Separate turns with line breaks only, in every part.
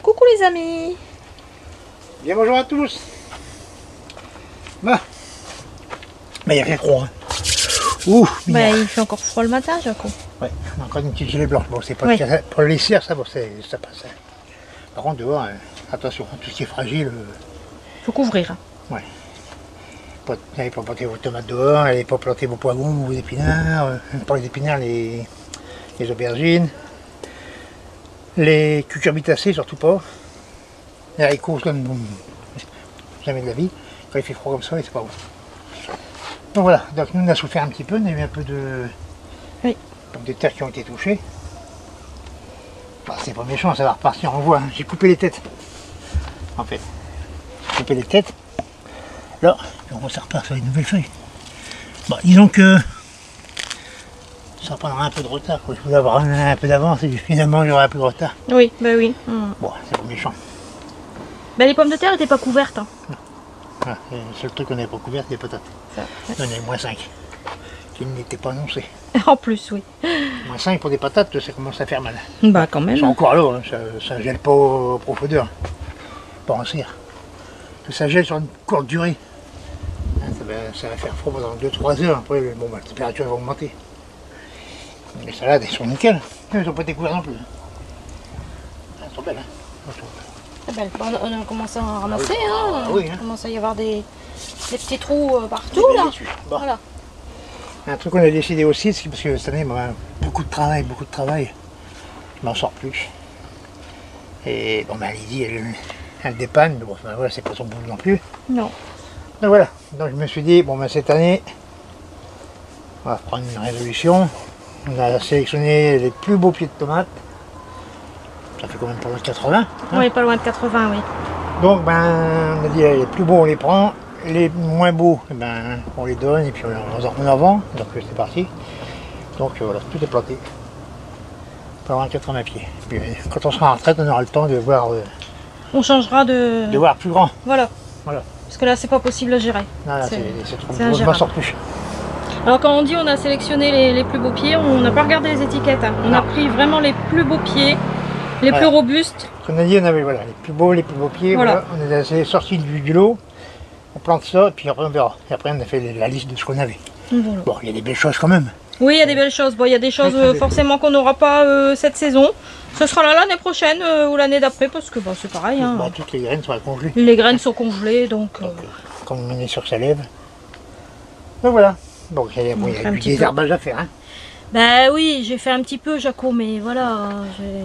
coucou les amis.
Bien bonjour à tous. Bah, il y a rien trop. Hein. Ouh,
bah, il fait encore froid le matin, Jaco.
Ouais, on a encore une petite gilet blanche. Bon, c'est pas
oui.
Pour les cires, ça, bon, ça passe. Hein. Par contre, dehors, attention, tout ce qui est fragile.
Faut couvrir. Hein.
Ouais. N'allez pas planter vos tomates dehors, n'allez pas planter vos poivrons ou vos épinards. Pas les épinards, les aubergines. Les cucurbitacées, surtout pas. Les haricots, comme jamais de la vie. Quand il fait froid comme ça, c'est pas bon. Donc voilà, donc nous on a souffert un petit peu, on a eu un peu de pommes de terre qui ont été touchées. Enfin, c'est pas méchant, ça va repartir, on voit. Hein. J'ai coupé les têtes. En fait. J'ai coupé les têtes. Là, on ça repart sur les nouvelles feuilles. Bon, disons que ça prendra un peu de retard. Quoi. Je voulais avoir un peu d'avance et finalement il y aura un peu de retard.
Oui, bah oui.
Bon, c'est pas méchant.
Bah, les pommes de terre n'étaient pas couvertes. Hein.
Ah, le seul truc qu'on n'avait pas couvert, c'est les patates.
Ça, ouais.
On avait moins 5, qui n'était pas annoncé.
En plus, oui.
Moins 5 pour des patates, ça commence à faire mal.
Bah quand même.
C'est encore là, hein, ça gèle pas en profondeur. Pas en cire. Ça gèle sur une courte durée. Hein, ça va faire froid pendant 2-3 heures. Après, bon, la température va augmenter. Les salades, elles sont nickel. Elles n'ont pas été couvertes non plus. Elles sont belles. Hein.
Belle. On a commencé à en ramasser. Hein.
Ah, oui, hein.
Il commence à y avoir des petits trous partout là.
Bon.
Voilà.
Un truc qu'on a décidé aussi, c'est parce que cette année, beaucoup de travail. Je m'en sors plus. Et bon, Lydie, elle dépanne, mais bon, voilà, c'est pas son boulot non plus.
Non.
Donc voilà, donc je me suis dit, bon, cette année, on va prendre une résolution. On a sélectionné les plus beaux pieds de tomates. Ça fait quand même pas loin de 80. Hein.
Oui, pas loin de 80, oui.
Donc on a dit les plus beaux on les prend, les moins beaux on les donne et puis on en vend. Donc c'est parti. Donc voilà, tout est planté. Pas loin de 80 pieds. Puis, quand on sera en retraite, on aura le temps de voir.
On changera de
voir plus grand.
Voilà. Parce que là c'est pas possible à gérer.
Non, là, c'est trop
gros,
je m'en sors plus.
Alors quand on dit on a sélectionné les plus beaux pieds, on n'a pas regardé les étiquettes. Hein. On a pris vraiment les plus beaux pieds. Les plus robustes.
On a dit, on avait les plus beaux pieds. Voilà. On est sorti du lot, on plante ça, et puis après on verra. Et après on a fait la liste de ce qu'on avait.
Voilà.
Bon, il y a des belles choses quand même.
Oui, il y a des belles choses. Bon, il y a des choses forcément qu'on n'aura pas cette saison. Ce sera là l'année prochaine ou l'année d'après, parce que c'est pareil. Hein.
Toutes les graines sont congelées.
Les graines sont congelées, donc
comme on est sur sa lève. Donc voilà. Bon, il y a du désherbage à faire. Hein.
Bah oui, j'ai fait un petit peu, Jaco, mais voilà.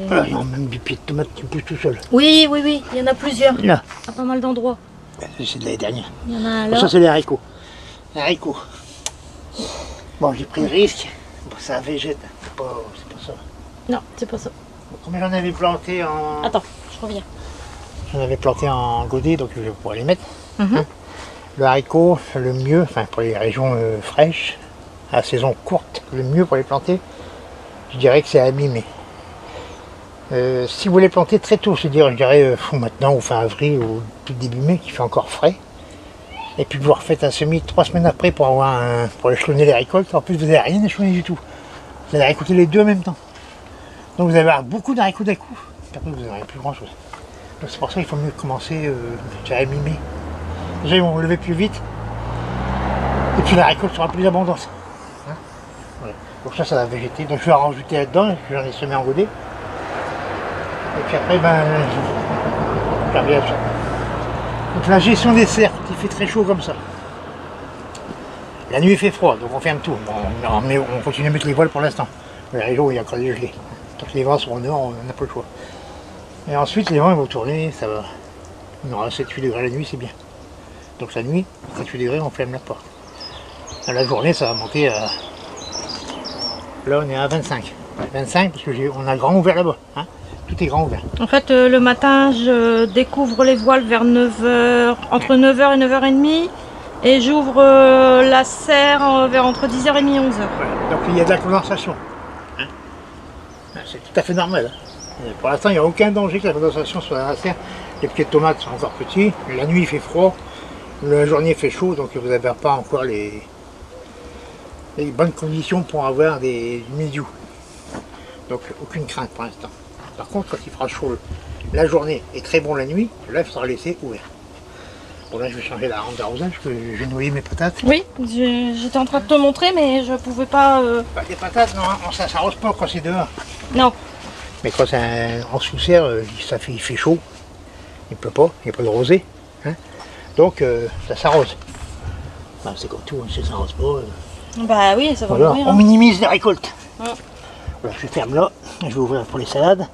Voilà, il y a même des pieds de tomates qui poussent tout seul.
Oui, il y en a plusieurs.
Là.
À pas mal d'endroits.
C'est de l'année dernière.
Il y en a un là.
Ça, c'est les haricots. Les haricots. Bon, j'ai pris le risque. Bon, ça végète. C'est pas ça.
Non, c'est pas ça.
Bon, comme j'en avais planté en...
Attends, je reviens.
J'en avais planté en godet, donc je vais pouvoir les mettre. Hein. Le haricot, le mieux, enfin pour les régions fraîches, à saison courte, le mieux pour les planter, je dirais que c'est à mi-mai. Si vous les plantez très tôt, je dirais maintenant ou fin avril ou tout début mai, qui fait encore frais, et puis vous refaites un semis 3 semaines après pour échelonner les récoltes. En plus vous n'avez rien échelonné du tout. Vous allez récolter les deux en même temps. Donc vous allez avoir beaucoup d'haricots d'un coup, et après vous n'aurez plus grand chose. Donc c'est pour ça qu'il faut mieux commencer, je dirais mi-mai. Déjà ils vont lever plus vite, et puis la récolte sera plus abondante. Voilà. Donc ça va végéter, donc je vais en rajouter là-dedans, j'en ai semé en godet. Et puis après, je reviens à ça. Donc la gestion des serres, quand il fait très chaud comme ça. La nuit il fait froid, donc on ferme tout. Bon, mais on continue à mettre les voiles pour l'instant. Les rideaux, il y a encore des gelées. Tant que les vents seront dehors, on n'a pas le choix. Et ensuite, les vents ils vont tourner, ça va. On aura 7-8 degrés la nuit, c'est bien. Donc la nuit, 7-8 degrés, on ferme la porte. À la journée, ça va monter à... Là, on est à 25. 25 parce qu'on a grand ouvert là-bas. Hein. Tout est grand ouvert.
En fait, le matin, je découvre les voiles vers 9h, entre 9h et 9h30. Et j'ouvre la serre vers entre 10h30 et 11h.
Ouais. Donc il y a de la condensation. Hein. C'est tout à fait normal. Hein. Pour l'instant, il n'y a aucun danger que la condensation soit dans la serre. Les pieds de tomates sont encore petits. La nuit, il fait froid. La journée, il fait chaud. Donc vous n'avez pas encore les bonnes conditions pour avoir du mildiou. Donc aucune crainte pour l'instant. Par contre, quand il fera chaud la journée et très bon la nuit, là il faudra laisser ouvert. Bon là je vais changer la rampe d'arrosage parce que j'ai noyé mes patates.
Oui, j'étais en train de te montrer mais je pouvais pas...
Bah, les patates, non, ça s'arrose pas quand c'est dehors.
Non.
Mais quand c'est en sous-serre, il fait chaud. Il pleut pas, il n'y a pas de rosée. Hein. Donc ça s'arrose. Bah, c'est comme tout, hein, si ça s'arrose pas.
Bah oui, ça va
Voilà,
mourir.
on minimise les récoltes.
Ouais.
Voilà, je ferme là, je vais ouvrir pour les salades.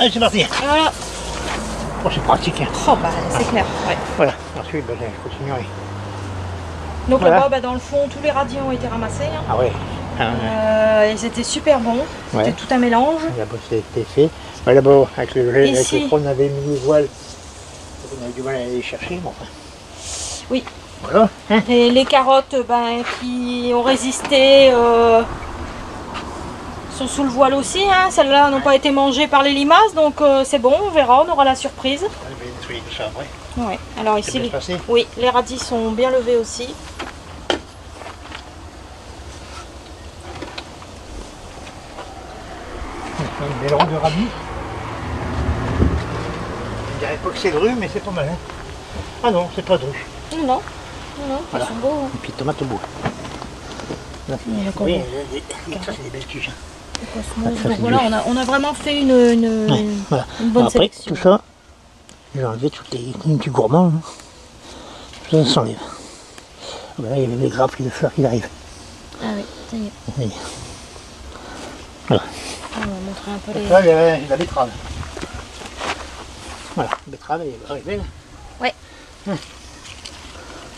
Allez, c'est parti.
Voilà.
Oh, c'est pratique. Hein.
Oh bah c'est clair. Ouais.
Voilà, ensuite bah, je continuerai.
Donc
Voilà.
là-bas, bah, dans le fond, tous les radis ont été ramassés. Hein.
Ah ouais.
Ils étaient super bons. C'était
Ouais.
tout un mélange.
Là-bas c'était fait. Ouais, là-bas, avec le
Ici.
on avait mis les voiles. On avait du mal à aller les chercher, mais enfin.
Oui.
Voilà. Hein.
Et les carottes ben, qui ont résisté sont sous le voile aussi. Hein. Celles-là n'ont pas été mangées par les limaces, donc c'est bon, on verra, on aura la surprise.
Je vais nettoyer tout ça après.
Ouais. Alors
C'est
ici,
bien passé.
oui, les radis sont bien levés aussi.
Une belle ronde de radis. Je dirais pas que c'est dru, mais c'est pas mal. Hein. Ah non, c'est pas dru.
Non, non,
Voilà.
ils sont beaux. Hein.
Et puis tomate au bout. Là,
Il y a
oui,
combien
ça c'est des belles tiges. Hein.
Cosmos.
ça,
Donc
c'est
voilà,
du-
on a vraiment fait
Ouais, voilà.
une bonne
Après,
sélection.
tout ça, j'ai enlevé toutes les petits gourmands. Hein. Tout ça s'enlève. Voilà, il y avait les grappes et les fleurs qui arrivent.
Ah oui, ça y est.
Et voilà.
On va montrer un peu les...
Là, il y a la betterave. Voilà, la betterave, elle est belle.
Ouais.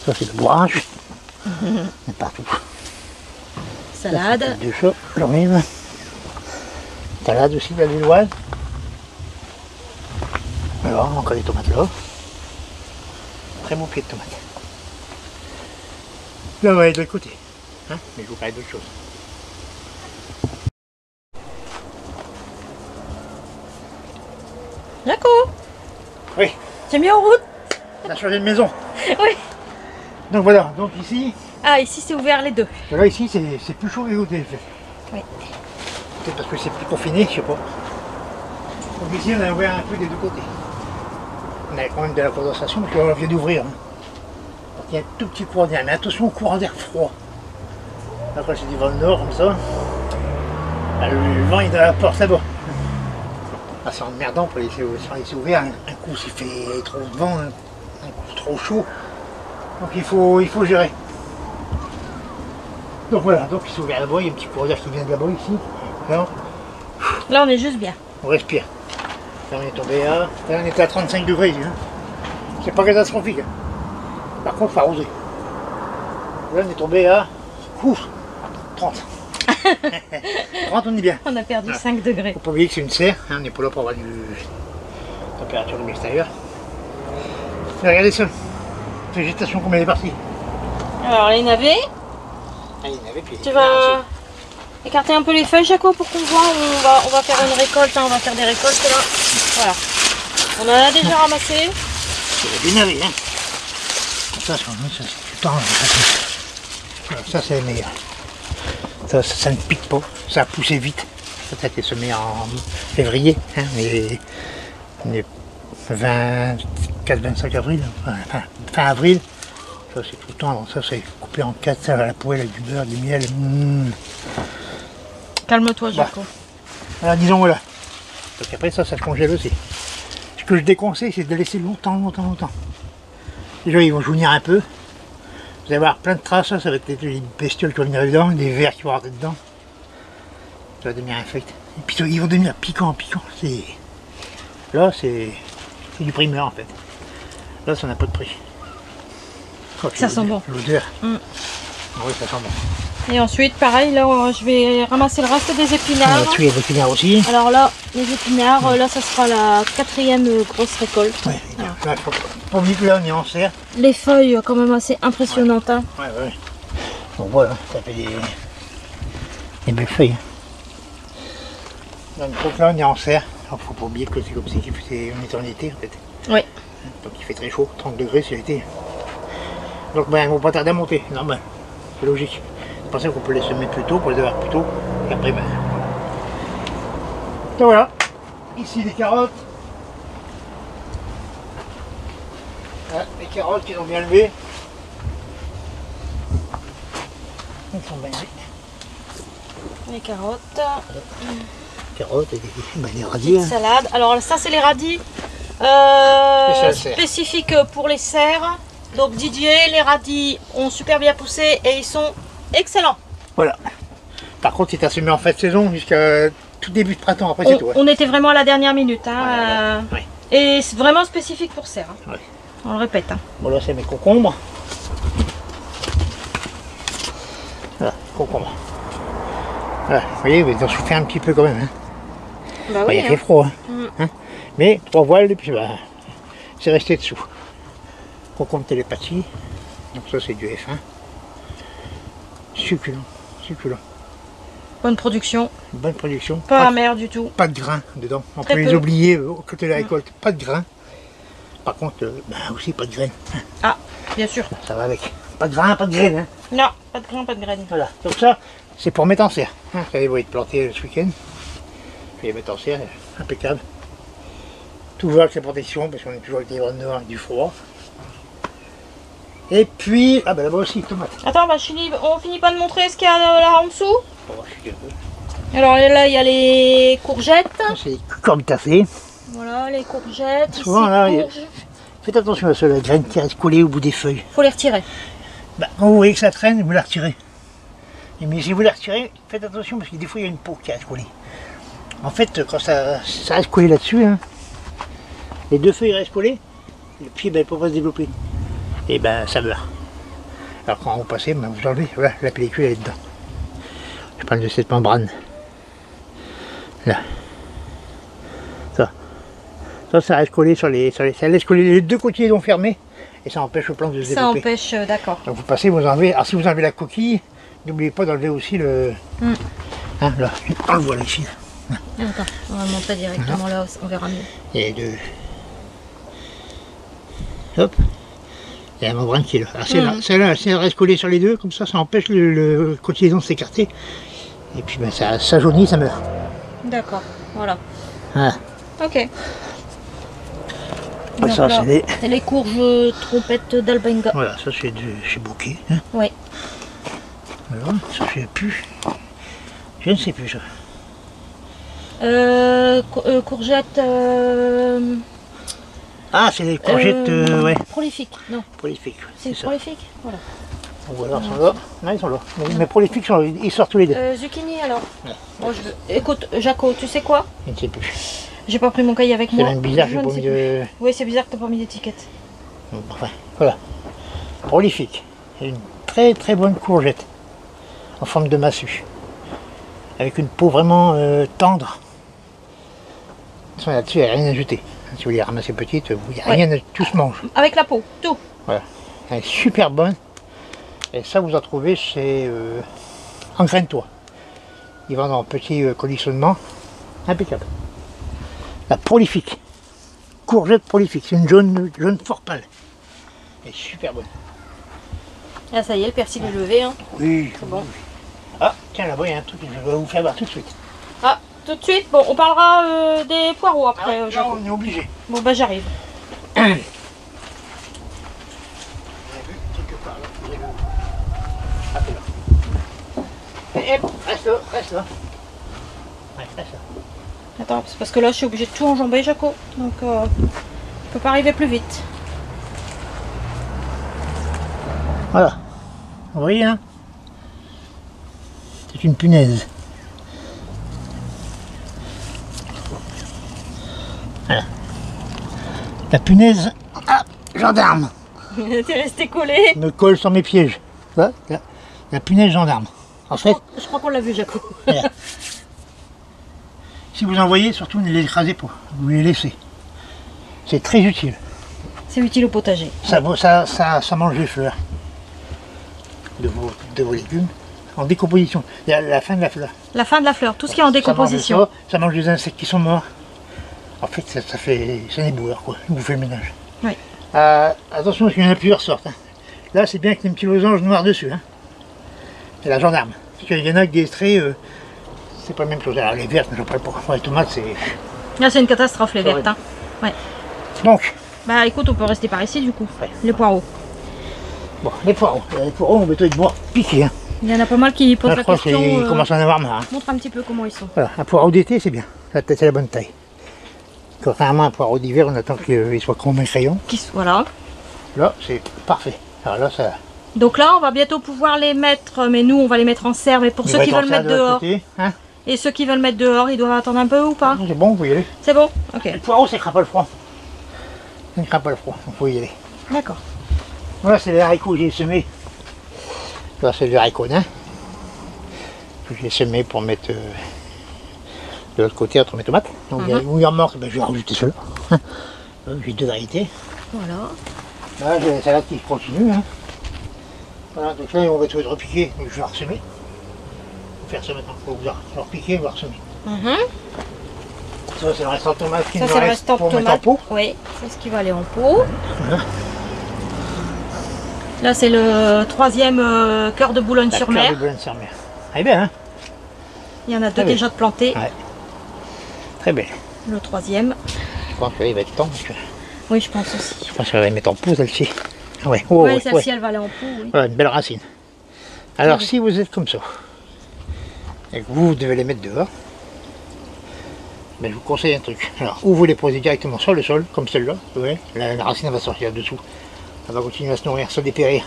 Ça, c'est le bourrage. Partout.
Salade.
Deux choses, j'emmène. Salade aussi, la lilloise. Alors, encore des tomates là. Très bon pied de tomate. Là, on va aller de l'autre côté. Hein, mais je vous parle d'autre chose.
Jaco,
Oui,
t'es mis en route?
on a changé de maison.
Oui.
Donc voilà, donc ici,
Ah, ici c'est ouvert les deux.
là ici c'est plus chaud que l'autre.
Oui.
Peut-être parce que c'est plus confiné, je sais pas. Donc ici on a ouvert un peu des deux côtés. On a quand même de la condensation parce qu'on vient d'ouvrir. Hein. Donc il y a un tout petit courant d'air, mais attention au courant d'air froid. Là quand c'est du vent nord comme ça, là, le vent est dans la porte là-bas. Ah, c'est emmerdant pour laisser ouvert. Un coup s'il fait trop de vent, un coup trop chaud. Donc il faut gérer. Donc voilà, donc il s'est ouvert là-bas, il y a un petit courant d'air qui vient de là-bas ici. Là,
Là on est juste bien.
on respire. Là on est tombé à. Là on était à 35 degrés ici. Hein. C'est pas catastrophique. Hein. Par contre, il faut arroser. Là on est tombé à. Ouf, 30. 30 on est bien.
On a perdu
Ah.
5 degrés.
Faut pas oublier que c'est une serre, hein, on n'est pas là pour avoir du température de l'extérieur. Mais regardez ça, végétation comme elle est partie.
Alors les navets,
Ah, il y en avait, puis
tu vas écarter un peu les feuilles Jaco pour qu'on voit, on va faire une récolte, hein, on va faire des récoltes là. Voilà. On en a déjà ramassé.
C'est bien navé, hein. Ça, c'est tout le temps. Voilà, ça c'est le meilleur. Ça ne pique pas, ça a poussé vite. Ça a été semé en février, hein, mais on est 24-25 avril, enfin, fin avril. Ça c'est tout le temps, ça c'est coupé en 4, ça à la poêle avec du beurre, du miel.
Calme-toi Jaco.
Voilà, disons voilà. Donc après ça se congèle aussi. Ce que je déconseille, c'est de laisser longtemps. Déjà ils vont jaunir un peu. Vous allez avoir plein de traces, ça va être les bestioles qui vont venir dedans, des vers qui vont rentrer dedans. Ça va devenir infect. Et puis ils vont devenir piquants. Là c'est du primeur en fait. Là ça n'a pas de prix. Oh,
Ça sent bon.
L'odeur.
Mm.
Oui, ça sent bon.
Et ensuite pareil, là je vais ramasser le reste des
On
épinards.
va tuer les épinards aussi.
Alors là, les épinards, là ça sera la 4e grosse récolte.
Ouais, là, faut pas oublier que là on est en serre.
Les feuilles quand même assez impressionnantes. Hein.
Ouais. Donc voilà, ça fait des belles feuilles. Donc là on est en serre. Il faut pas oublier que c'est comme si on est en été en fait.
Oui.
Donc il fait très chaud, 30 degrés c'est l'été. Donc ben, ils vont pas tarder à monter, normal. C'est logique. C'est pour ça qu'on peut les semer plus tôt, pour les avoir plus tôt. Et après ben. Donc voilà. Ici les carottes. Voilà, les carottes qui ont bien levé. Ils sont bien levés.
Les carottes.
Carottes et des radis. Hein.
Salade. Alors ça c'est les radis spécifiques pour les serres. Donc Didier, les radis ont super bien poussé et ils sont excellents.
Voilà. Par contre, c'est à semer en fin de saison jusqu'à tout début de printemps. Après, c'est tout. Ouais.
On était vraiment à la dernière minute. Hein,
ouais.
Et c'est vraiment spécifique pour serre. Hein.
Ouais.
On le répète. Hein.
Bon, là, c'est mes concombres. Voilà, concombres. Voilà, vous voyez, ils ont souffert un petit peu quand même. Hein.
Bah oui,
il a fait froid. Hein. Mais 3 voiles et puis c'est resté dessous. Concombre télépathie. Donc ça, c'est du F1. Succulent. Succulent.
Bonne production.
Bonne production.
Pas amer du tout.
Pas de grains dedans. On
Très
peut
peu.
les oublier au côté de la récolte. Pas de grains. Par contre, aussi pas de graines.
Ah, bien sûr.
Ça va avec. Pas de grains, pas de graines. Hein.
Non, pas de grains, pas de graines.
Voilà. Donc ça, c'est pour mettre en serre. Hein. Ça va être planté ce week-end. Je vais les mettre en serre. Impeccable. Tout va avec la protection parce qu'on est toujours avec des vents noirs et du froid. Et puis, ah ben là-bas aussi, tomate.
Attends, bah, on finit pas de montrer ce qu'il y a là en dessous.
Oh, je suis heureux.
Alors là, il y a les courgettes.
C'est des cordicacées.
Voilà, les courgettes.
Souvent,
ici,
là,
courges.
Faites attention à ceux-là, la graine qui reste collée au bout des feuilles.
Faut les retirer.
Bah, quand vous voyez que ça traîne, vous la retirez. Mais si vous la retirez, faites attention parce que des fois, il y a une peau qui reste collée. En fait, quand ça reste collé là-dessus, hein, les 2 feuilles restent collées, le pied ne peut pas se développer. Et ben ça meurt. Alors quand vous passez, ben, vous enlevez, voilà, la pellicule elle est dedans. Je parle de cette membrane. Là. Ça reste collé sur les. Ça laisse coller les 2 cotylédons fermés et ça empêche le plant de se
Ça
développer.
empêche, d'accord.
Donc vous passez, vous enlevez. Alors si vous enlevez la coquille, n'oubliez pas d'enlever aussi le. Hein, là, on le voit là ici. Là.
Attends, on va le montrer directement là, on verra mieux.
Et de. Hop. Il y a la membrane qui est là. Alors celle-là, si elle reste collée sur les 2, comme ça empêche le cotylédon de s'écarter. Et puis ben, ça jaunit, ça meurt.
D'accord, voilà.
Voilà.
Ok.
Donc ça,
là,
c'est
les courges trompettes d'Albenga.
Voilà, ça c'est chez Bouquet. Hein.
Oui.
Voilà, ça je sais plus. Je ne sais plus ça.
Courgettes.
Ah, c'est les courgettes, ouais.
Prolifiques, non.
Prolifiques.
C'est
ça.
prolifique, voilà.
Ou alors ils sont là. Non, ils sont là. Mais prolifiques, ils sortent tous les 2.
Zucchini alors.
Ouais.
Bon, écoute, Jaco, tu sais quoi?
Je ne sais plus.
J'ai pas pris mon cahier avec
C'est
moi.
même bizarre,
Je
j'ai
ne
pas
sais
mis
plus.
de.
Oui, c'est bizarre que t'as pas mis d'étiquette.
Enfin, voilà. Prolifique. C'est une très très bonne courgette. En forme de massue. Avec une peau vraiment tendre. Là-dessus, il n'y a rien à jeter. Si vous les ramassez petites, il n'y a rien à tout se mange.
Avec la peau, tout.
Voilà. Elle est super bonne. Et ça, vous en trouvez chez Engraine-toi. Ils vendent en petit conditionnement. Impeccable. La prolifique. Courgette prolifique. C'est une jaune fort pâle. Elle est super bonne.
Ah, ça y est, le persil est levé. Hein.
Oui.
C'est bon.
Ah, tiens, là-bas, il y a un truc que je vais vous faire voir tout de suite.
Ah, tout de suite. Bon, on parlera des poireaux après.
Là,
Jaco.
on est obligé.
Bon, bah j'arrive.
Vous avez vu quelque part là, vous avez vu. Ah, c'est là. Et hop, reste là, reste là. Ouais, reste là.
Attends, c'est parce que là, je suis obligée de tout enjamber, Jaco. Donc, je peux pas arriver plus vite.
Voilà. Vous voyez, hein? C'est une punaise. Voilà. La punaise, ah, gendarme,
T'es resté collé.
me colle sur mes pièges. Voilà, la punaise gendarme. En fait,
Je crois qu'on l'a vu, Jaco.
voilà. Si vous en voyez, surtout ne les écrasez pas, vous les laissez. C'est très utile.
C'est utile au potager.
Ça mange les fleurs de vos légumes en décomposition. Il y a la fin de la fleur.
La fin de la fleur, tout ce qui est en décomposition.
Ça mange ça mange les insectes qui sont morts. En fait, c'est un éboueur, quoi. Vous faites le ménage.
Oui.
Attention, parce qu'il y en a plusieurs sortes. Hein. Là, c'est bien avec les petits losanges noirs dessus. Hein. C'est la gendarme. Parce qu'il y en a avec des traits, c'est pas la même chose. Alors, les vertes, je ne parle pas. Les tomates,
Là, c'est une catastrophe, les vertes. Hein. Ouais.
Donc.
Bah écoute, on peut rester par ici du coup.
Ouais.
Les poireaux.
Bon, les poireaux, on va plutôt devoir piquer. Hein.
Il y en a pas mal qui posent la question.
Ils commencent à en avoir marre. Hein.
Montre un petit peu comment ils sont.
Voilà, un poireau d'été, c'est bien. C'est la bonne taille. Contrairement à un poireau d'hiver, on attend qu'il soit comme un crayon.
Voilà.
Là, c'est parfait. Alors là, ça.
Donc là, on va bientôt pouvoir les mettre, mais nous, on va les mettre en serre. Mais pour ceux qui veulent mettre dehors,
hein,
et ceux qui veulent mettre dehors, ils doivent attendre un peu ou pas?
C'est bon, vous pouvez y aller.
C'est bon? Ok.
Le poireau, ça ne craint pas le froid. Ça ne craint pas le froid, donc vous pouvez y aller.
D'accord.
Voilà, c'est les haricots que j'ai semés. Là, c'est le haricot nain. Que j'ai semé pour mettre de l'autre côté entre mes tomates. Donc, où il en manque, ben, je vais rajouter cela. J'ai 2 variétés.
Voilà.
Là, j'ai la salade qui continue. Hein. Voilà, donc là, on va tout être repiqué. Donc, je vais ressemer. Faire ça maintenant. Il faut vous repiquer et vous ressemer. Ça, c'est le restant de tomate qui nous reste pour mettre en pot.
Oui, c'est ce qui va aller en pot. Voilà. Là, c'est le 3e cœur de Boulogne-sur-Mer.
Cœur de Boulogne-sur-Mer. Très bien, hein?
Il y en a 2 déjà de plantés.
Ouais. Très bien.
Le 3e.
Je pense qu'il va être temps. Parce que...
Oui, je pense aussi.
Je pense qu'elle va mettre en pot celle-ci. Ah ouais.
Oh, oui, celle-ci, elle va aller en pot. Oui.
Voilà, une belle racine. Alors, si vous êtes comme ça, et que vous devez les mettre dehors, mais je vous conseille un truc. Alors, ou vous les posez directement sur le sol, comme celle-là, vous voyez, la racine va sortir dessous. Elle va continuer à se nourrir, se dépérir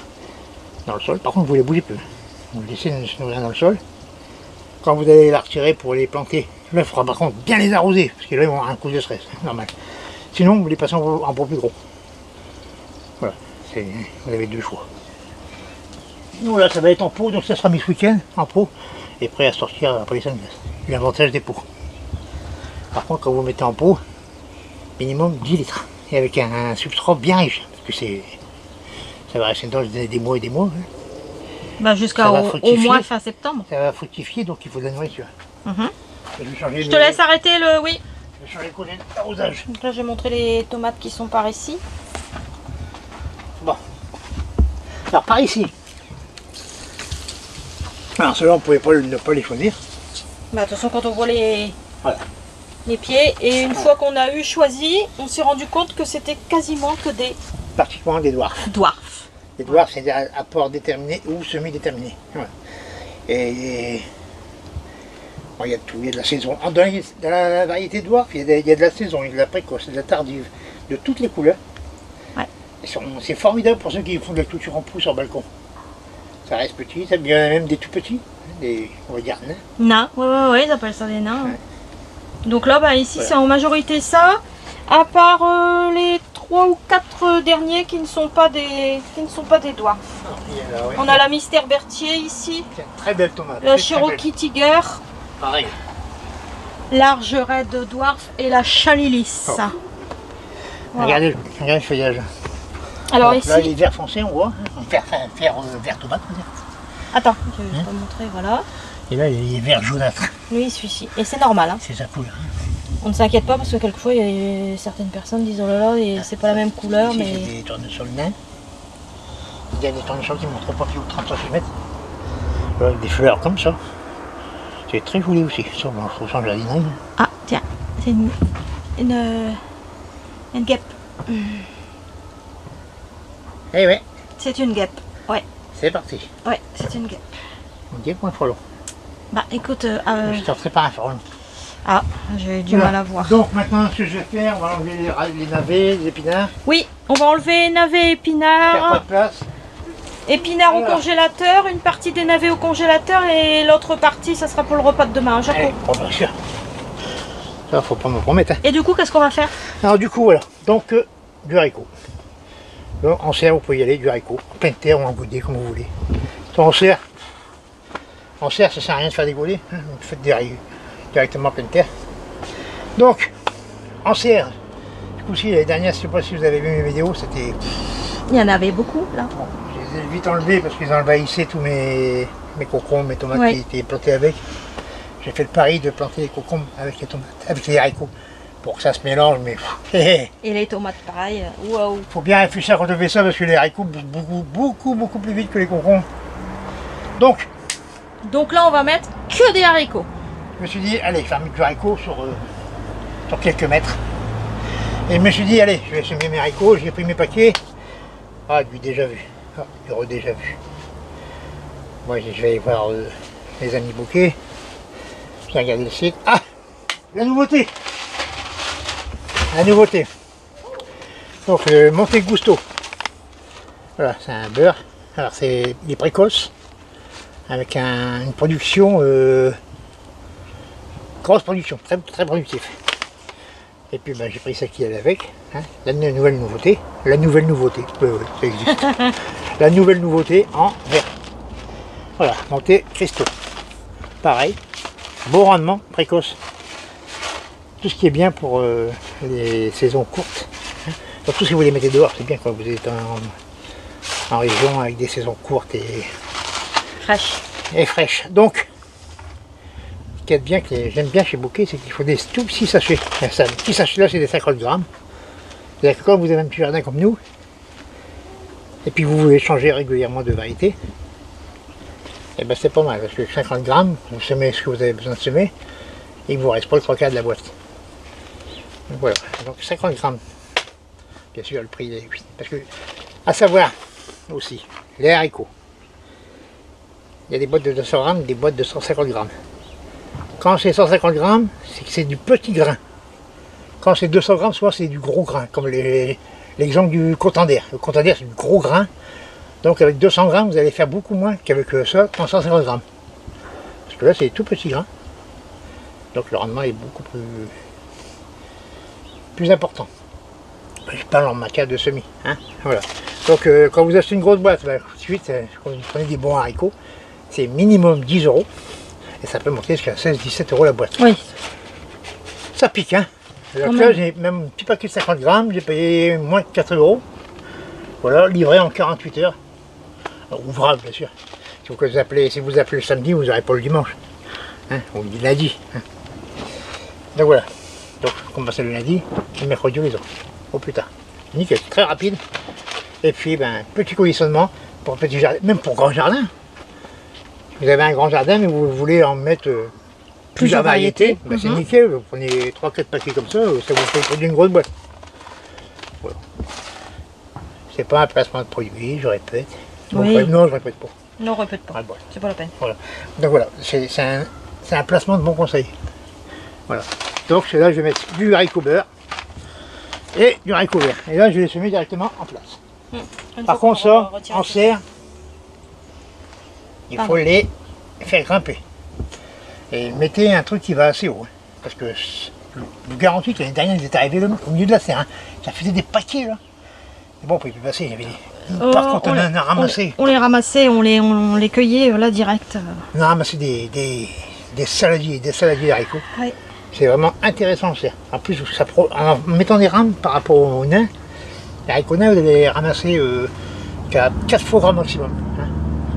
dans le sol. Par contre, vous les bougez plus. Vous les laissez se nourrir dans le sol. Quand vous allez la retirer pour les planter, là, il faudra par contre bien les arroser, parce que là, ils vont avoir un coup de stress, normal. Sinon, vous les passez en pot plus gros. Voilà, vous avez 2 choix. Nous, là, ça va être en pot, donc ça sera mis ce week-end, en pot, et prêt à sortir après les 5 glaces. L'avantage des pots. Par contre, quand vous mettez en pot, minimum 10 litres. Et avec un substrat bien riche, parce que ça va rester dans des mois et des mois. Hein.
Bah jusqu'à au moins fin septembre.
Ça va fructifier, donc il faut de la nourriture.
Je te laisse arrêter le... Oui.
Je vais changer le collet d'arrosage.
Donc là, j'ai montré les tomates qui sont par ici.
Bon. Alors, par ici. Alors, ceux-là, on ne pouvait ne pas les choisir.
Bah, de toute façon, quand on voit les pieds, et une fois qu'on a choisi, on s'est rendu compte que c'était quasiment que des...
Particulièrement des dwarfs. Les dwarfs, c'est des apports déterminés ou semi-déterminés. Voilà. Et bon, il y a de tout, il y a de la saison. Dans la variété de dwarf, il y a de la saison, il y a de la précoce, de la tardive, de toutes les couleurs.
Ouais.
C'est formidable pour ceux qui font de la culture en pot sur balcon. Ça reste petit, ça devient même des tout petits, on va dire nains.
Nains, ouais, ils appellent ça des nains. Ouais. Donc là, bah, ici, c'est en majorité ça, à part les 3 ou 4 derniers qui ne sont pas des dwarfs. On a la Mystère Berthier ici.
C'est une très belle tomate.
La Cherokee Tiger.
Pareil.
Large Red Dwarf et la Chalilis.
Oh. Voilà. Regardez le feuillage.
Alors
donc,
ici.
Là, il est vert foncé, on voit. Vert tomate, on va dire.
Attends, je vais te montrer, voilà.
Et là, il est vert jaunâtre.
Oui, celui-ci. Et c'est normal. Hein.
C'est sa couleur.
On ne s'inquiète pas parce que quelquefois, il y a certaines personnes disent oh là là, et c'est pas la même couleur.
Ici,
mais
c'est des tournesols nains. Il y a des tournesols qui ne montrent pas plus haut de 30 cm. Avec des fleurs comme ça. C'est très joli aussi. Ça, bon, je trouve jardinage.
Ah, tiens, c'est une guêpe.
Eh ouais.
C'est une guêpe, ouais.
C'est parti.
Ouais, c'est une guêpe.
Une guêpe ou un frelon?
Bah écoute...
Je sortirai pas un frelon.
Ah, j'ai du mal à voir.
Donc maintenant, ce que je vais faire, on va enlever les navets, les épinards.
Oui, on va enlever navets et épinards.
Faire pas de place.
Épinards au congélateur, une partie des navets au congélateur et l'autre partie, ça sera pour le repas de demain, Jaco.
Bon, bien sûr. Ça, faut pas me promettre. Hein.
Et du coup, qu'est-ce qu'on va faire? Alors
du coup, voilà. Donc, du haricot. Donc, en serre, vous pouvez y aller, du haricot. En pleine terre ou en godet, comme vous voulez. Donc, en serre, ça sert à rien de faire des godets. Hein. Vous faites des haricots directement en pleine terre. Donc, en serre. Du coup, si l'année dernière, je ne sais pas si vous avez vu mes vidéos, c'était...
Il y en avait beaucoup, là.
Bon, je les ai vite enlevés parce qu'ils envahissaient tous mes concombres, mes tomates qui étaient plantées avec. J'ai fait le pari de planter les concombres avec les tomates, avec les haricots, pour que ça se mélange, mais...
Et les tomates, pareil, waouh.
Faut bien réfléchir quand on fait ça, parce que les haricots poussent beaucoup plus vite que les concombres. Donc
là, on va mettre que des haricots.
Je me suis dit, allez, faire du haricot sur quelques mètres. Et je me suis dit, allez, je vais semer mes haricots, j'ai pris mes paquets. Ah, du déjà vu. Ah, du redéja vu. Moi, je vais aller voir les amis bouquets. Je vais regarder le site. Ah, la nouveauté. La nouveauté. Donc, le Monte Gusto. Voilà, c'est un beurre. Alors, il est précoce. Avec une production, grosse production, très, très productif. Et puis ben, j'ai pris ça qui allait avec, hein, la nouvelle nouveauté, ça existe. La nouvelle nouveauté en vert. Voilà, Monte Cristo. Pareil, beau rendement, précoce. Tout ce qui est bien pour les saisons courtes. Hein. Surtout si vous les mettez dehors, c'est bien quand vous êtes en région avec des saisons courtes et fraîches. Donc, ce qui est bien, que j'aime bien chez Bouquet, c'est qu'il faut des tout petits sachets. Ça, petits sachets là, c'est des 50 grammes. C'est-à-dire que quand vous avez un petit jardin comme nous, et puis vous voulez changer régulièrement de variété, et ben c'est pas mal, parce que 50 grammes, vous semez ce que vous avez besoin de semer, et il vous reste pas le 3/4 de la boîte. Donc voilà, donc 50 grammes. Bien sûr, le prix est 8. Parce que, à savoir aussi, les haricots. Il y a des boîtes de 200 grammes, des boîtes de 150 grammes. Quand c'est 150 grammes, c'est que c'est du petit grain. Quand c'est 200 grammes, souvent c'est du gros grain, comme l'exemple du contender. Le contender, c'est du gros grain. Donc avec 200 grammes, vous allez faire beaucoup moins qu'avec ça, en 150 grammes. Parce que là, c'est tout petit grain. Donc le rendement est beaucoup plus important. Je parle en matière de semis. Hein, voilà. Donc quand vous achetez une grosse boîte, ben, ensuite, quand vous prenez des bons haricots, c'est minimum 10 €. Et ça peut monter jusqu'à 16-17 € la boîte.
Oui.
Ça pique, hein. Alors là, j'ai même un petit paquet de 50 grammes, j'ai payé moins de 4 €. Voilà, livré en 48 heures. Alors, ouvrable, bien sûr. Si vous appelez le samedi, vous n'aurez pas le dimanche. Hein, ou le lundi. Hein. Donc voilà. Donc, commencez le lundi, le mercredi, les autres. Au plus tard. Nickel, très rapide. Et puis, ben, petit conditionnement pour petit jardin, même pour grand jardin. Vous avez un grand jardin, mais vous voulez en mettre plusieurs variétés, ben c'est nickel. Vous prenez 3-4 paquets comme ça vous fait produire une grosse boîte. Voilà. C'est pas un placement de produit, je répète.
Oui.
Non, je répète pas.
Non, répète pas. C'est pas la peine.
Voilà. Donc voilà, c'est un placement de bon conseil. Voilà. Donc là, je vais mettre du haricot beurre et du haricot vert. Et là, je vais les semer directement en place. Par contre, ça, en serre, il faut les faire grimper. Et mettez un truc qui va assez haut. Hein, parce que je vous garantis que l'année dernière, ils étaient arrivés au milieu de la serre. Hein. Ça faisait des paquets là. Et bon, on ne pouvait plus passer. Il y avait par contre, on en a ramassé.
On les ramassait, on les cueillait là direct.
On a ramassé des saladiers d'haricots.
Oui.
C'est vraiment intéressant en serre. En plus, en mettant des rames par rapport aux nains, les haricots nains, vous allez les ramasser qu'à 4 fois grand maximum. Hein.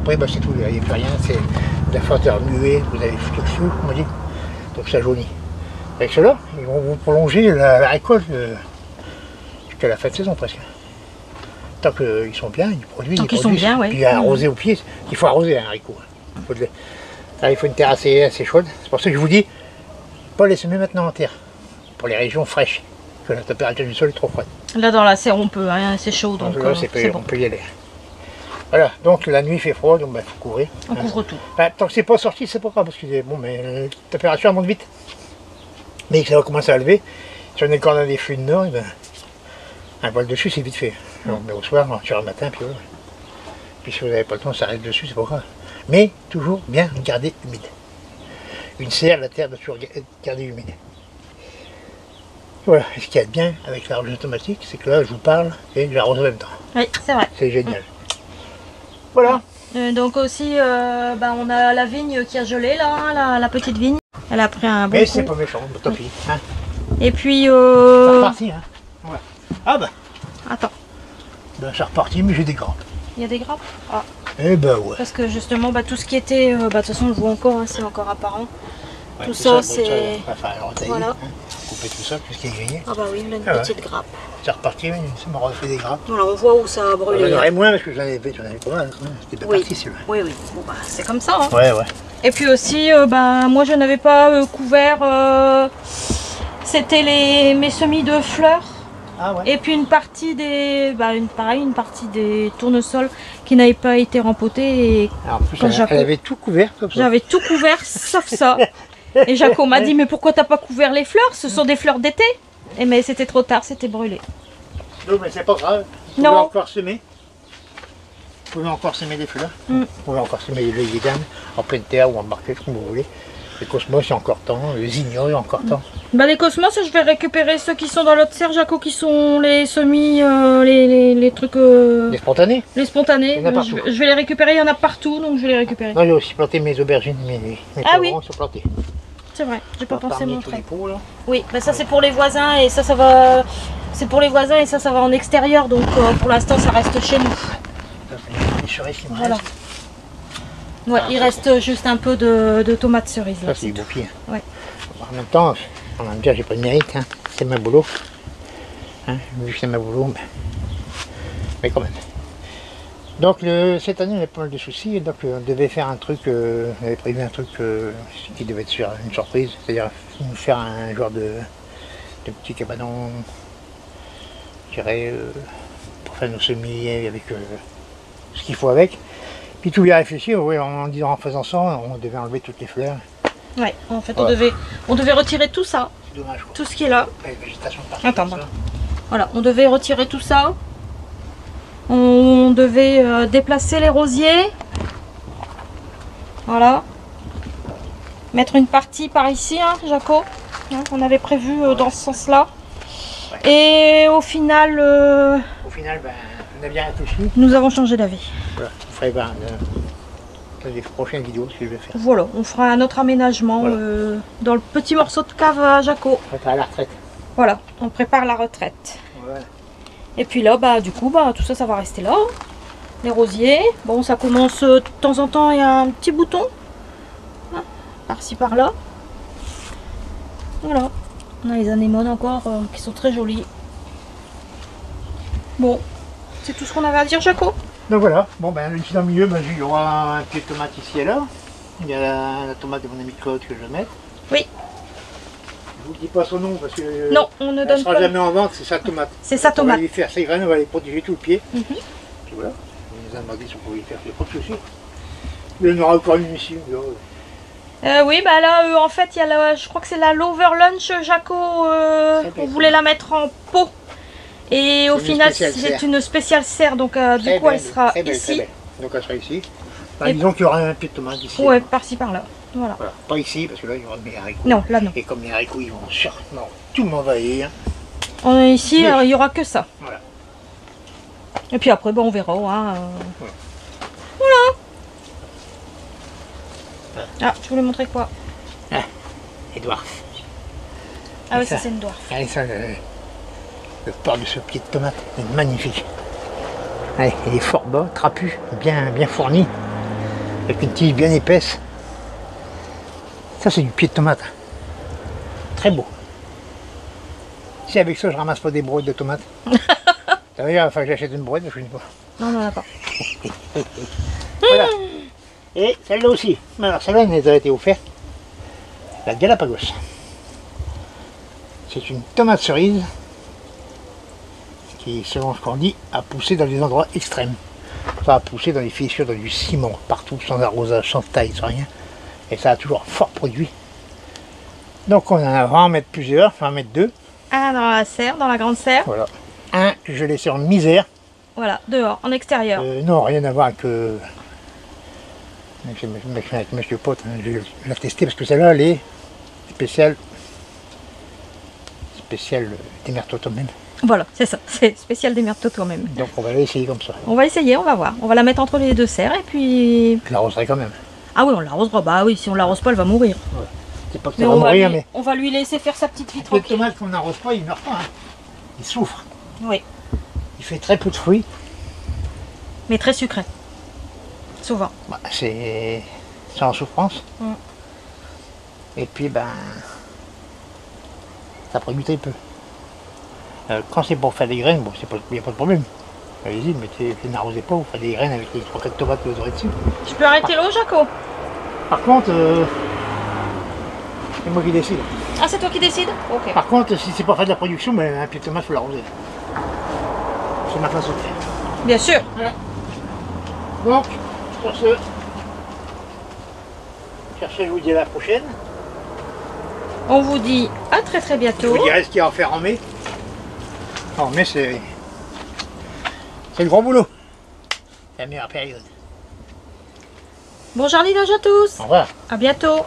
Après, bah, c'est tout, il n'y a plus rien, c'est de la fauteur muée, vous avez foutu le feu, on dit, donc ça jaunit. Avec cela, ils vont vous prolonger la récolte jusqu'à la fin de saison presque. Tant qu'ils sont bien, ils produisent.
Tant qu'ils sont bien, oui.
Puis arroser au pied, il faut arroser un haricot. Il faut une terre assez chaude. C'est pour ça que je vous dis, pas les semer maintenant en terre, pour les régions fraîches, parce que la température du sol est trop froide.
Là dans la serre on peut, hein, c'est chaud donc
là, on peut y aller. Voilà, donc la nuit il fait froid, donc il faut couvrir.
On couvre tout.
Ben, tant que c'est pas sorti, c'est pas grave, parce que bon, mais la température monte vite. Mais ça va commencer à lever. Si on est encore dans des flux de nord, ben, un voile dessus c'est vite fait. Alors, mais au soir, on tire le matin, puis voilà. Puis si vous n'avez pas le temps, ça reste dessus, c'est pas grave. Mais toujours bien garder humide. Une serre, la terre doit toujours garder humide. Voilà, et ce qu'il y a de bien avec l'arrosage automatique, c'est que là je vous parle et j'arrose en même temps.
Oui, c'est vrai.
C'est génial. Voilà.
Donc aussi, on a la vigne qui a gelé là, hein, la petite vigne. Elle a pris un bon
mais
coup.
c'est pas méchant, tant pis. Hein.
Et puis...
C'est reparti, hein. Ouais. Ah bah.
Attends.
Ben c'est reparti, mais j'ai des grappes.
Il y a des grappes? Ah.
Eh ben ouais.
Parce que justement, tout ce qui était... de toute façon, on le voit encore, hein, c'est encore apparent.
Ouais,
tout ça, c'est...
Voilà. Hein. Couper tout ça, tout ce qui est grillé.
Ah bah oui, on a une petite grappe.
C'est reparti, mais ça m'a refait des grappes.
Voilà, on voit où ça a brûlé.
J'en aurais moins parce que j'en avais pas mal. C'était bien parti celui-là.
Oui, oui. Bon bah, c'est comme ça. Hein.
Ouais.
Et puis aussi, moi je n'avais pas couvert c'était mes semis de fleurs.
Ah ouais.
Et puis une partie des, une partie des tournesols qui n'avaient pas été rempotés. Et
alors, en plus, elle avait tout couvert comme ça.
J'avais tout couvert sauf ça. Et Jaco m'a dit, mais pourquoi t'as pas couvert les fleurs? Ce sont des fleurs d'été. Et mais c'était trop tard, c'était brûlé.
Non, mais c'est pas grave. Vous pouvez encore semer. Vous pouvez encore semer des fleurs. Vous pouvez encore semer les dames en pleine terre ou en barquette, comme vous voulez. Les cosmos, il y a encore temps. Les ignos, il y a encore temps.
Bah, les cosmos, je vais récupérer ceux qui sont dans l'autre serre, Jaco, qui sont les semis, les trucs...
Les spontanés.
Les spontanés. Je vais les récupérer, il y en a partout, donc je vais les récupérer.
Non, j'ai aussi planté mes aubergines, mes
oui,
sont plantés.
C'est vrai, j'ai pas pensé montrer.
Pots,
oui, bah ça c'est pour les voisins et ça va... C'est pour les voisins et ça va en extérieur, donc pour l'instant ça reste chez nous.
Les cerises qui me
voilà.
restent.
Ouais, il reste juste un peu de tomates cerises.
Ça c'est du beau pied.
Ouais.
En même temps, on va me dire j'ai pas de mérite, hein. C'est ma boulot. Hein, vu que c'est ma boulot, mais quand même. Donc cette année on a pas mal de soucis, donc on devait faire un truc, on avait prévu un truc qui devait être sur une surprise, c'est-à-dire nous faire un genre de petit cabanon, je dirais, pour faire nos semis avec ce qu'il faut avec. Puis tout bien réfléchi, ouais, en faisant ça, on devait enlever toutes les fleurs.
Ouais, en fait on devait retirer tout ça.
C'est dommage. Quoi.
Tout ce qui est là.
La végétation partout.
Attends, voilà, on devait retirer tout ça. On devait déplacer les rosiers. Voilà. Mettre une partie par ici, hein, Jaco. Hein, on avait prévu dans ce sens-là. Ouais. Et au final,
on a bien réfléchi.
Nous avons changé d'avis.
Voilà, on ferait dans les prochaines vidéos ce que je vais faire.
Voilà, on fera un autre aménagement dans le petit morceau de cave à Jaco.
On prépare la retraite.
Voilà, on prépare la retraite.
Voilà.
Et puis là, du coup, tout ça, ça va rester là. Les rosiers. Bon, ça commence de temps en temps, il y a un petit bouton. Hein, par-ci, par-là. Voilà. On a les anémones encore qui sont très jolies. Bon, c'est tout ce qu'on avait à dire, Jaco.
Donc voilà, bon ici dans le milieu, il y aura un pied de tomate ici et là. Il y a la tomate de mon ami Claude que je vais mettre.
Oui.
Je vous dis pas son nom parce que
non, on ne donne
sera
pas.
Jamais en vente, c'est sa tomate.
C'est sa tomate.
On va lui faire ses graines, on va les protéger tout le pied.
Puis
voilà, on les a demandé si on pouvait lui faire, il n'y a pas de souci. Il y en aura encore une ici.
Oui, là, en fait, il y a je crois que c'est la Lover Lunch, Jaco. On voulait la mettre en pot. Et au final, c'est une spéciale serre, donc du coup, elle sera ici.
Donc elle sera ici. Disons qu'il y aura un pied de tomate ici.
Ouais, par-ci, par-là. Voilà.
Pas ici, parce que là, il y aura mes haricots.
Non, là, non.
Et comme les haricots, ils vont sûrement tout m'envahir.
Ici, il n'y aura que ça.
Voilà.
Et puis après, on verra. Hein. Voilà. Ah, je voulais montrer quoi?
Ah, Edouard.
Ah oui, ça c'est une dwarf.
Allez, ça, le port de ce pied de tomate est magnifique. Allez, il est fort bas, trapu, bien fourni, avec une tige bien épaisse. Ça c'est du pied de tomate. Très beau. Si avec ça je ramasse pas des brouettes de tomates. Ça veut dire qu'il faut que j'achète une brouette, je ne sais pas.
Non, non, pas.
Voilà. Et celle-là aussi. Alors celle-là elle a été offerte. La Galapagos. C'est une tomate cerise qui, selon ce qu'on dit, a poussé dans des endroits extrêmes. Ça a poussé dans les fissures, dans du ciment, partout, sans arrosage, sans taille, sans rien. Et ça a toujours fort produit. Donc on va en mettre plusieurs, on va en mettre deux.
Un dans la serre, dans la grande serre.
Voilà. Un, je l'ai laissé en misère.
Voilà, dehors, en extérieur.
Non, rien à voir avec... avec monsieur Pote, hein, je vais la tester parce que celle-là, elle est spéciale démerde-toi toi-même.
Voilà, c'est ça, c'est spécial démerde-toi toi-même.
Donc on va l'essayer comme ça.
On va essayer, on va voir. On va la mettre entre les deux serres et puis...
Je l'arroserai quand même.
Ah oui, on l'arrosera. Bah oui, si on l'arrose pas, elle va mourir.
Ouais. C'est pas que ça va mourir, mais...
On va lui laisser faire sa petite vie
Le
tranquille.
tomate qu'on n'arrose pas, il meurt pas. Hein. Il souffre.
Oui.
Il fait très peu de fruits.
Mais très sucré. Souvent.
Bah, c'est en souffrance. Et puis, ça produit très peu. Quand c'est pour faire des graines, bon, il n'y a pas de problème. Allez-y, mais n'arrosez pas, vous faites des graines avec les 3-4 tomates que vous aurez dessus.
Je peux arrêter l'eau, Jaco?
Par contre, C'est moi qui décide.
Ah, c'est toi qui décides? Ok.
Par contre, si c'est pour faire de la production, ben, un pied de tomate, il faut l'arroser. C'est ma façon de faire.
Bien sûr.
Voilà. Donc, sur ce, cherchez, je vous dis à la prochaine.
On vous dit à très
Je
bientôt.
vous dirai ce qu'il y a à faire en mai. En mai, c'est le gros boulot. C'est la meilleure période.
Bon jardinage à tous.
Au revoir.
À bientôt.